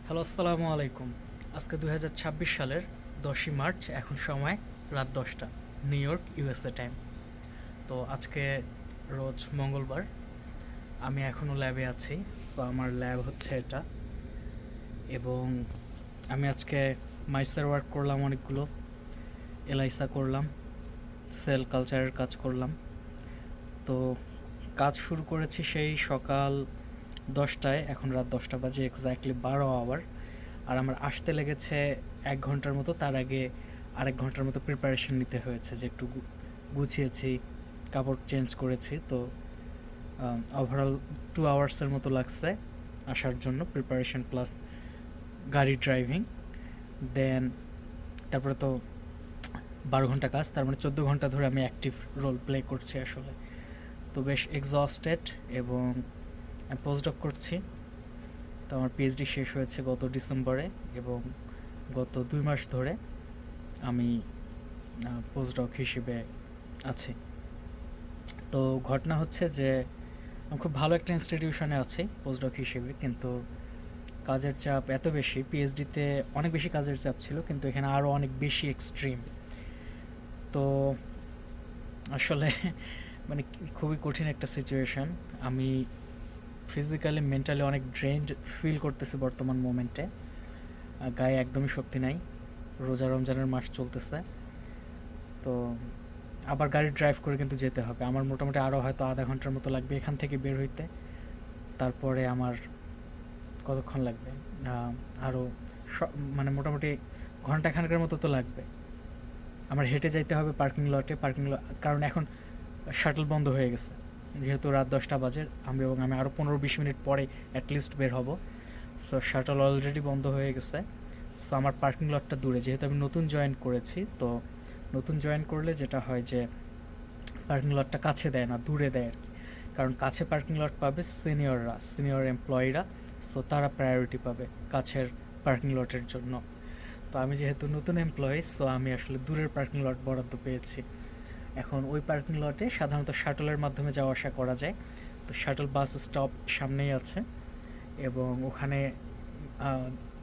Hello, আসসালামু আলাইকুম। আজকে 2026 সালের 10ই মার্চ, এখন সময় রাত 10টা, নিউ ইয়র্ক, ইউএসএ টাইম। তো আজকে রোজ মঙ্গলবার, আমি এখনও ল্যাবে আছি। সো আমার ল্যাব হচ্ছে এটা, এবং আমি আজকে মাইসের ওয়ার্ক করলাম অনেকগুলো, এলাইসা করলাম, সেল কালচারের কাজ করলাম। তো কাজ শুরু করেছি সেই সকাল 10টায়, এখন রাত 10টা বাজে, এক্স্যাক্টলি 12 আওয়ার। আর আমার আসতে লেগেছে 1 ঘন্টার মতো। তার আগে আরেক ঘন্টার মতো প্রিপারেশন নিতে হয়েছে, যে একটু গুছিয়েছি, কাপড় চেঞ্জ করেছি। তো ওভারঅল 2 আওয়ার্সের মতো লাগছে আসার জন্য, প্রিপারেশন প্লাস গাড়ি ড্রাইভিং। দেন তারপরে তো 12 ঘন্টা কাজ, তার মানে 14 ঘন্টা ধরে আমি অ্যাক্টিভ রোল প্লে করছি আসলে। তো বেশ এক্সস্টেড, এবং পোস্টডক করছি। তো আমার পিএইচডি শেষ হয়েছে গত ডিসেম্বরে, এবং গত 2 মাস ধরে আমি পোস্টডক হিসেবে আছি। তো ঘটনা হচ্ছে যে আমি খুব ভালো একটা ইনস্টিটিউশনে আছি পোস্টডক হিসেবে, কিন্তু কাজের চাপ এত বেশি। পিএইচডিতে অনেক বেশি কাজের চাপ ছিল, কিন্তু এখানে আরও অনেক বেশি এক্সট্রিম। তো আসলে মানে খুবই কঠিন একটা সিচুয়েশন। আমি ফিজিক্যালি মেন্টালি অনেক ড্রেনড ফিল করতেছি বর্তমান মোমেন্টে। গায়ে একদমই শক্তি নাই, রোজা রমজানের মাস চলতেছে। তো আবার গাড়ি ড্রাইভ করে কিন্তু যেতে হবে আমার, মোটামুটি আরও হয়তো আধা ঘন্টার মতো লাগবে এখান থেকে বের হইতে। তারপরে আমার কতক্ষণ লাগবে, আরও মানে মোটামুটি ঘন্টাখানেকের মতো তো লাগবে। আমার হেঁটে যাইতে হবে পার্কিং লটে, কারণ এখন শাটল বন্ধ হয়ে গেছে, যেহেতু রাত 10টা বাজে। আমি আরও 15-20 মিনিট পরে অ্যাটলিস্ট বের হব। সো শাটল অলরেডি বন্ধ হয়ে গেছে। সো আমার পার্কিং লটটা দূরে, যেহেতু আমি নতুন জয়েন করেছি। তো নতুন জয়েন করলে যেটা হয় যে পার্কিং লটটা কাছে দেয় না, দূরে দেয় আর কি। কারণ কাছে পার্কিং লট পাবে সিনিয়র এমপ্লয়িরা। সো তারা প্রায়োরিটি পাবে কাছের পার্কিং লটের জন্য। তো আমি যেহেতু নতুন এমপ্লয়ি, সো আমি আসলে দূরের পার্কিং লট বরাদ্দ পেয়েছি। এখন ওই পার্কিং লটে সাধারণত শাটলের মাধ্যমে যাওয়া আসা করা যায়। তো শাটল বাস স্টপ সামনেই আছে, এবং ওখানে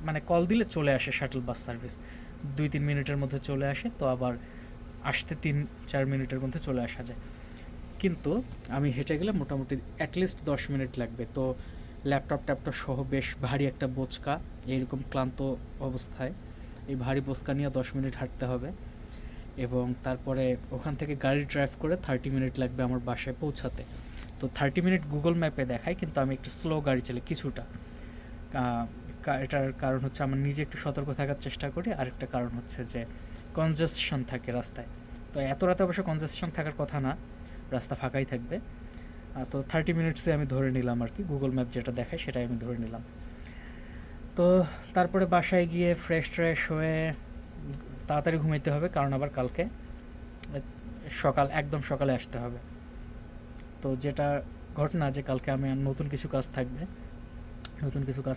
মানে কল দিলে চলে আসে শাটল বাস সার্ভিস। 2-3 মিনিটের মধ্যে চলে আসে। তো আবার আসতে 3-4 মিনিটের মধ্যে চলে আসা যায়। কিন্তু আমি হেঁটে গেলে মোটামুটি অ্যাটলিস্ট 10 মিনিট লাগবে। তো ল্যাপটপ সহ বেশ ভারী একটা বোচকা, এইরকম ক্লান্ত অবস্থায় এই ভারী বোচকা নিয়ে 10 মিনিট হাঁটতে হবে। এবং তারপরে ওখান থেকে গাড়ি ড্রাইভ করে 30 মিনিট লাগবে আমার বাসায় পৌঁছাতে। তো 30 মিনিট গুগল ম্যাপে দেখায়, কিন্তু আমি একটু স্লো গাড়ি চালাই কিছুটা। এটার কারণ হচ্ছে আমার নিজে একটু সতর্ক থাকার চেষ্টা করি, আরেকটা কারণ হচ্ছে যে কনজেশন থাকে রাস্তায়। তো এত রাতে অবশ্য কনজেশন থাকার কথা না, রাস্তা ফাঁকাই থাকবে। তো 30 মিনিটসে আমি ধরে নিলাম আর কি, গুগল ম্যাপ যেটা দেখায় সেটাই আমি ধরে নিলাম। তো তারপরে বাসায় গিয়ে ফ্রেশ ট্রেশ হয়ে তাড়াতাড়ি ঘুমাইতে হবে, কারণ আবার কালকে একদম সকালে আসতে হবে। তো যেটা ঘটনা যে কালকে আমি নতুন কিছু কাজ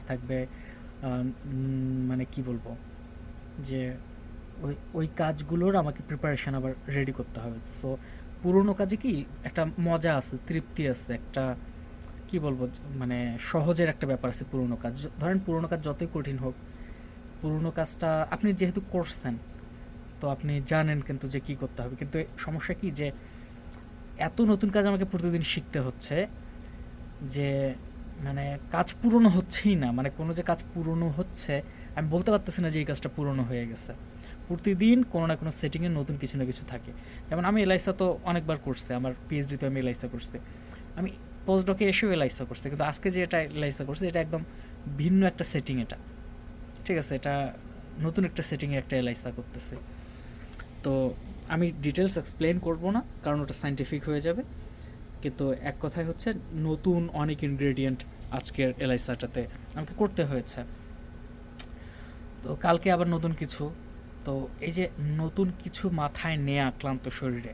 থাকবে। মানে কি বলবো, যে ওই ওই কাজগুলোর আমাকে প্রিপারেশান আবার রেডি করতে হবে। সো পুরোনো কাজে কি একটা মজা আছে, তৃপ্তি আছে, একটা কি বলবো, মানে সহজের একটা ব্যাপার আছে পুরোনো কাজ। ধরেন পুরোনো কাজ যতই কঠিন হোক, পুরোনো কাজটা আপনি যেহেতু করছেন, তো আপনি জানেন কিন্তু যে কী করতে হবে। কিন্তু সমস্যা কি, যে এত নতুন কাজ আমাকে প্রতিদিন শিখতে হচ্ছে, যে মানে কাজ পুরনো হচ্ছেই না। মানে কোনো যে কাজ পুরনো হচ্ছে, আমি বলতে পারতেছি না যে এই কাজটা পুরনো হয়ে গেছে। প্রতিদিন কোনো না কোনো সেটিংয়ে নতুন কিছু না কিছু থাকে। যেমন আমি এলাইসা তো অনেকবার করছি, আমার পিএইচডিতে আমি এলাইসা করছি, আমি পোস্টডকে এসেও এলাইসা করছি। কিন্তু আজকে যে এটা এলাইসা করছি, এটা একদম ভিন্ন একটা সেটিং। এটা ঠিক আছে, এটা নতুন একটা সেটিংয়ে একটা এলাইসা করতেছি। তো আমি ডিটেলস এক্সপ্লেন করব না, কারণ ওটা সাইন্টিফিক হয়ে যাবে। কিন্তু এক কথায় হচ্ছে, নতুন অনেক ইনগ্রেডিয়েন্ট আজকের এলাইসাটাতে আমাকে করতে হয়েছে। তো কালকে আবার নতুন কিছু। তো এই যে নতুন কিছু মাথায় নেয়া ক্লান্ত শরীরে,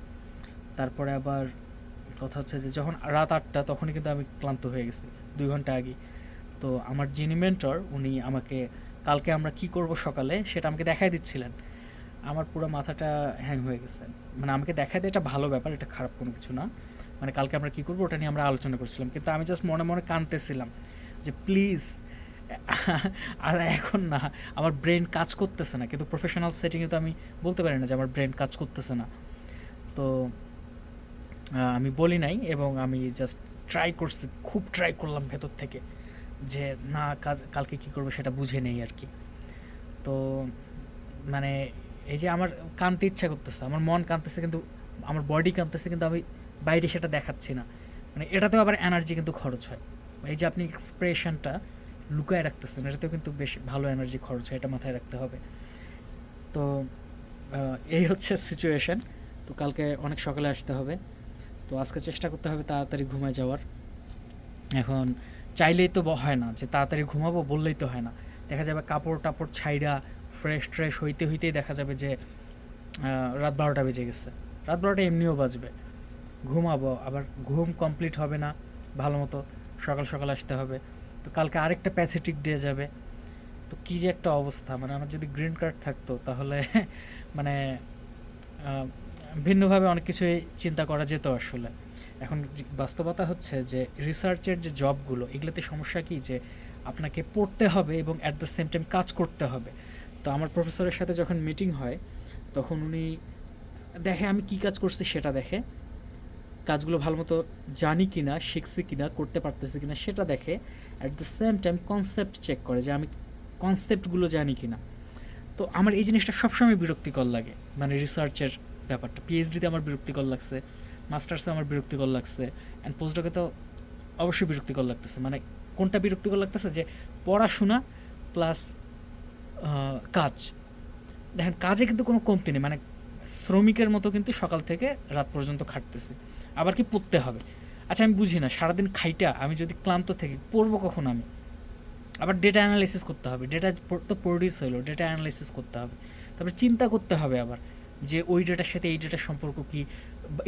তারপরে আবার কথা হচ্ছে যে যখন রাত 8টা, তখনই কিন্তু আমি ক্লান্ত হয়ে গেছি 2 ঘন্টা আগে। তো আমার যিনি মেন্টর, উনি আমাকে কালকে আমরা কি করব সকালে সেটা আমাকে দেখাই দিচ্ছিলেন। আমার পুরো মাথাটা হ্যাং হয়ে গেছে। মানে আমাকে দেখায় দেয়, এটা ভালো ব্যাপার, এটা খারাপ কোনো কিছু না। মানে কালকে আমরা কী করবো ওটা নিয়ে আমরা আলোচনা করছিলাম, কিন্তু আমি জাস্ট মনে মনে কাঁদতেছিলাম যে প্লিজ আর এখন না, আমার ব্রেন কাজ করতেছে না, কিন্তু প্রফেশনাল সেটিংয়ে তো আমি বলতে পারি না যে আমার ব্রেন কাজ করতেছে না। তো আমি বলি নাই, এবং আমি জাস্ট ট্রাই করছি, খুব ট্রাই করলাম ভেতর থেকে যে না, কালকে কী করবো সেটা বুঝে নেই আর কি। তো মানে এই যে আমার কাঁদতে ইচ্ছা করতেছে, আমার মন কাঁদতেছে, কিন্তু আমার বডি কাঁদতেছে, কিন্তু আমি বাইরে সেটা দেখাচ্ছি না। মানে এটাতেও আবার এনার্জি কিন্তু খরচ হয়। এই যে আপনি এক্সপ্রেশনটা লুকায় রাখতেছেন, এটাতেও কিন্তু বেশ ভালো এনার্জি খরচ হয়, এটা মাথায় রাখতে হবে। তো এই হচ্ছে সিচুয়েশন। তো কালকে অনেক সকালে আসতে হবে, তো আজকে চেষ্টা করতে হবে তাড়াতাড়ি ঘুমায় যাওয়ার। এখন চাইলেই তো হয় না যে তাড়াতাড়ি ঘুমাবো, বললেই তো হয় না। দেখা যাবে কাপড় টাপড় ছাইড়া ফ্রেশ ট্রেশ হইতে হইতেই দেখা যাবে যে রাত 12টা বেজে গেছে। রাত 12টা এমনিও বাজবে, ঘুমাবো, আবার ঘুম কমপ্লিট হবে না ভালো মতো, সকাল সকাল আসতে হবে। তো কালকে আরেকটা প্যাথেটিক ডে যাবে। তো কী যে একটা অবস্থা, মানে আমার যদি গ্রিন কার্ড থাকতো তাহলে মানে ভিন্নভাবে অনেক কিছুই চিন্তা করা যেত আসলে। এখন বাস্তবতা হচ্ছে যে রিসার্চের যে জবগুলো, এগুলোতে সমস্যা কী, যে আপনাকে পড়তে হবে এবং অ্যাট দ্য সেম টাইম কাজ করতে হবে। তো আমার প্রফেসরের সাথে যখন মিটিং হয়, তখন উনি দেখে আমি কী কাজ করছি সেটা দেখে, কাজগুলো ভালো মতো জানি কি না, শিখছি কি না, করতে পারতেছি কি না সেটা দেখে, at the same time concept check করে যে আমি কনসেপ্টগুলো জানি কি না। তো আমার এই জিনিসটা সবসময় বিরক্তিকর লাগে, মানে রিসার্চের ব্যাপারটা। পিএইচডিতে আমার বিরক্তিকর লাগছে, মাস্টার্সে আমার বিরক্তিকর লাগছে, অ্যান্ড পোস্টডকে তো অবশ্যই বিরক্তিকর লাগতেছে। মানে কোনটা বিরক্তিকর লাগতেছে, যে পড়াশোনা প্লাস কাজ। দেখেন কাজে কিন্তু কোনো কমতি নেই, মানে শ্রমিকের মতো কিন্তু সকাল থেকে রাত পর্যন্ত খাটতেছে, আবার কি পড়তে হবে। আচ্ছা আমি বুঝি না, সারাদিন খাইটা আমি যদি ক্লান্ত থেকে পড়বো কখন আমি? আবার ডেটা অ্যানালাইসিস করতে হবে, ডেটা তো প্রডিউস হলো, ডেটা অ্যানালাইসিস করতে হবে, তারপরে চিন্তা করতে হবে আবার যে ওই ডেটার সাথে এই ডেটার সম্পর্ক কী,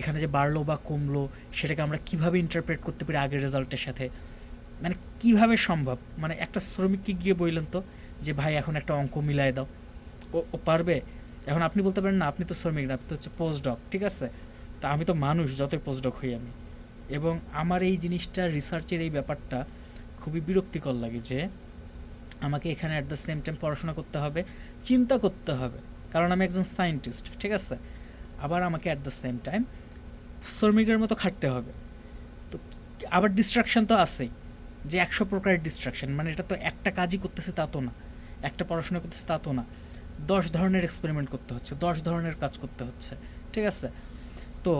এখানে যে বাড়লো বা কমলো সেটাকে আমরা কীভাবে ইন্টারপ্রেট করতে পারি আগের রেজাল্টের সাথে। মানে কিভাবে সম্ভব? মানে একটা শ্রমিককে গিয়ে বললেন তো যে ভাই এখন একটা অঙ্ক মিলায় দাও, ও পারবে? এখন আপনি বলতে পারেন না, আপনি তো শ্রমিক না, আপনি তো হচ্ছে পোস্টডক, ঠিক আছে? তা আমি তো মানুষ, যতই পোস্টডক হই আমি। এবং আমার এই জিনিসটা, রিসার্চের এই ব্যাপারটা খুবই বিরক্তিকর লাগে, যে আমাকে এখানে অ্যাট দ্য সেম টাইম পড়াশোনা করতে হবে, চিন্তা করতে হবে, কারণ আমি একজন সায়েন্টিস্ট, ঠিক আছে? আবার আমাকে অ্যাট দ্য সেম টাইম শ্রমিকের মতো খাটতে হবে। তো আবার ডিস্ট্রাকশন তো আছেই, যে 100 প্রকারের ডিস্ট্রাকশন। মানে এটা তো একটা কাজই করতেছে তা তো না, একটা পড়াশোনা করতেছে তা তো না, 10 ধরনের এক্সপেরিমেন্ট করতে হচ্ছে, 10 ধরনের কাজ করতে হচ্ছে, ঠিক আছে? তো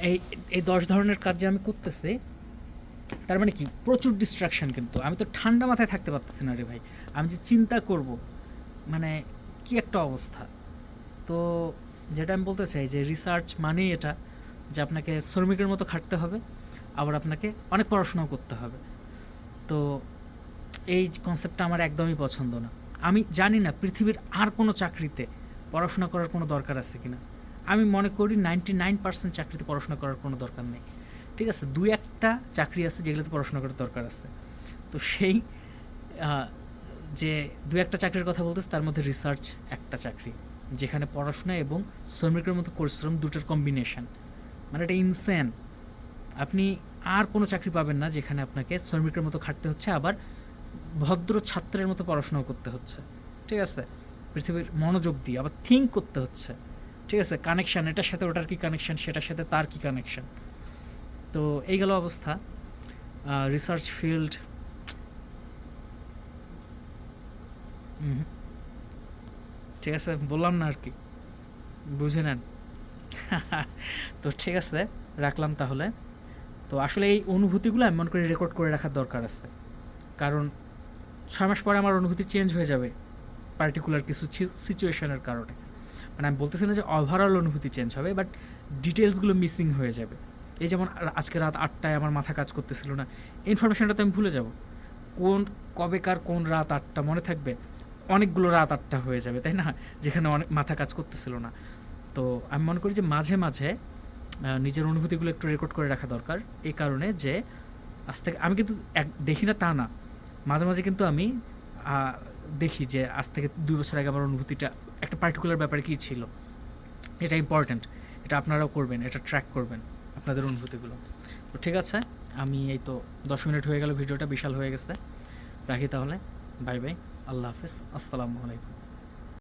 এই এই 10 ধরনের কাজ যে আমি করতেছি, তার মানে কি প্রচুর ডিস্ট্রাকশন। কিন্তু আমি তো ঠান্ডা মাথায় থাকতে পারতেছি না রে ভাই, আমি যে চিন্তা করব, মানে কি একটা অবস্থা। তো যেটা আমি বলতে চাই, যে রিসার্চ মানেই এটা, যে আপনাকে শ্রমিকের মতো খাটতে হবে, আবার আপনাকে অনেক পড়াশোনাও করতে হবে। তো এই কনসেপ্টটা আমার একদমই পছন্দ না। আমি জানি না পৃথিবীর আর কোনো চাকরিতে পড়াশোনা করার কোনো দরকার আছে কি না। আমি মনে করি 99% চাকরিতে পড়াশোনা করার কোনো দরকার নেই, ঠিক আছে? 2-1টা চাকরি আছে যেগুলোতে পড়াশোনা করার দরকার আছে। তো সেই যে 2-1টা চাকরির কথা বলতেছে, তার মধ্যে রিসার্চ একটা চাকরি, যেখানে পড়াশোনা এবং শ্রমিকের মতো পরিশ্রম দুটোর কম্বিনেশন। মানে এটা ইনসেন। আপনি আর কোনো চাকরি পাবেন না যেখানে আপনাকে শ্রমিকের মতো খাটতে হচ্ছে, আবার ভদ্র ছাত্রের মতো পড়াশোনাও করতে হচ্ছে, ঠিক আছে? পৃথিবীর মনোযোগ দিয়ে আবার থিঙ্ক করতে হচ্ছে, ঠিক আছে? কানেকশান, এটার সাথে ওটার কী কানেকশান, সেটার সাথে তার কী কানেকশান। তো এই গেল অবস্থা রিসার্চ ফিল্ড। ঠিক আছে, বললাম না আর কি, বুঝে নেন। তো ঠিক আছে, রাখলাম তাহলে। তো আসলে এই অনুভূতিগুলো আমি মনে করি রেকর্ড করে রাখার দরকার আছে, কারণ 6 মাস পরে আমার অনুভূতি চেঞ্জ হয়ে যাবে পার্টিকুলার কিছু সিচুয়েশনের কারণে। মানে আমি বলতেছি না যে ওভারঅল অনুভূতি চেঞ্জ হবে, বাট ডিটেলসগুলো মিসিং হয়ে যাবে। এই যেমন আজকে রাত 8টায় আমার মাথা কাজ করতেছিল না, ইনফরমেশনটা তো আমি ভুলে যাব। কবেকার কোন রাত 8টা মনে থাকবে? অনেকগুলো রাত 8টা হয়ে যাবে, তাই না? যেখানে অনেক মাথা কাজ করতেছিল না। তো আমি মনে করি যে মাঝে মাঝে নিজের অনুভূতিগুলো একটু রেকর্ড করে রাখা দরকার, এই কারণে যে আজ থেকে আমি কিন্তু দেখি না তা না, মাঝে মাঝে কিন্তু আমি দেখি যে আজ থেকে 2 বছর আগে আমার অনুভূতিটা একটা পার্টিকুলার ব্যাপারে কী ছিল। এটা ইম্পর্ট্যান্ট, এটা আপনারাও করবেন, এটা ট্র্যাক করবেন আপনাদের অনুভূতিগুলো। তো ঠিক আছে, আমি এই তো 10 মিনিট হয়ে গেল, ভিডিওটা বিশাল হয়ে গেছে। রাখি তাহলে, বাই বাই, আল্লাহ হাফেজ, আসসালামু আলাইকুম।